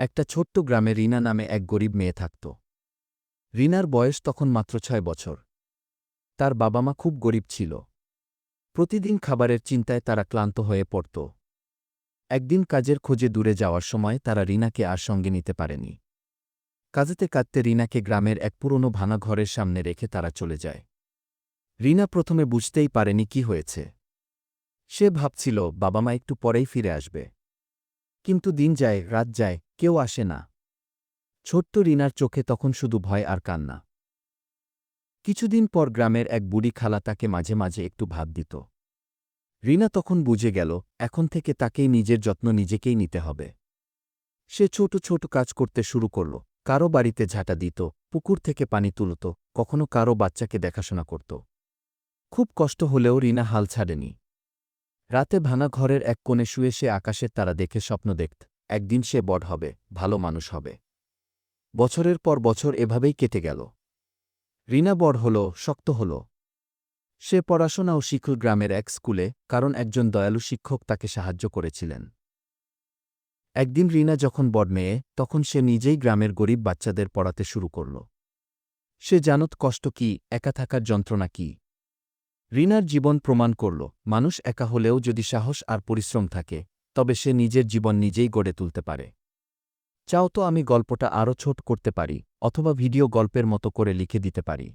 একটা ছোট্ট গ্রামে রিনা নামে এক গরিব মেয়ে থাকত। রিনার বয়স তখন মাত্র ৬ বছর। তার বাবা মা খুব গরিব ছিল। প্রতিদিন খাবারের চিন্তায় তারা ক্লান্ত হয়ে পড়ত। একদিন কাজের খোঁজে দূরে যাওয়ার সময় তারা রিনাকে আর সঙ্গে নিতে পারেনি। কাজেতে কাঁদতে রিনাকে গ্রামের এক পুরনো ভাঙা ঘরের সামনে রেখে তারা চলে যায়। রিনা প্রথমে বুঝতেই পারেনি কি হয়েছে। সে ভাবছিল বাবা মা একটু পরেই ফিরে আসবে। কিন্তু দিন যায়, রাত যায়, কেউ আসে না। ছোট্ট রিনার চোখে তখন শুধু ভয় আর কান্না। কিছুদিন পর গ্রামের এক বুড়ি খালা তাকে মাঝে মাঝে একটু ভাত দিত। রিনা তখন বুঝে গেল, এখন থেকে তাকেই নিজের যত্ন নিজেকেই নিতে হবে। সে ছোট ছোট কাজ করতে শুরু করল। কারো বাড়িতে ঝাঁটা দিত, পুকুর থেকে পানি তুলত, কখনো কারো বাচ্চাকে দেখাশোনা করত। খুব কষ্ট হলেও রিনা হাল ছাড়েনি। রাতে ভাঙা ঘরের এক কোণে শুয়ে সে আকাশের তারা দেখে স্বপ্ন দেখত, একদিন সে বড় হবে, ভালো মানুষ হবে। বছরের পর বছর এভাবেই কেটে গেল। রিনা বড় হল, শক্ত হল। সে পড়াশোনাও শিখল গ্রামের এক স্কুলে, কারণ একজন দয়ালু শিক্ষক তাকে সাহায্য করেছিলেন। একদিন রিনা যখন বড় মেয়ে, তখন সে নিজেই গ্রামের গরিব বাচ্চাদের পড়াতে শুরু করল। সে জানত কষ্ট কি, একা থাকার যন্ত্রণা কি। রিনার জীবন প্রমাণ করল, মানুষ একা হলেও যদি সাহস আর পরিশ্রম থাকে, তবে সে নিজের জীবন নিজেই গড়ে তুলতে পারে। চাও তো আমি গল্পটা আরও ছোট করতে পারি, অথবা ভিডিও গল্পের মতো করে লিখে দিতে পারি।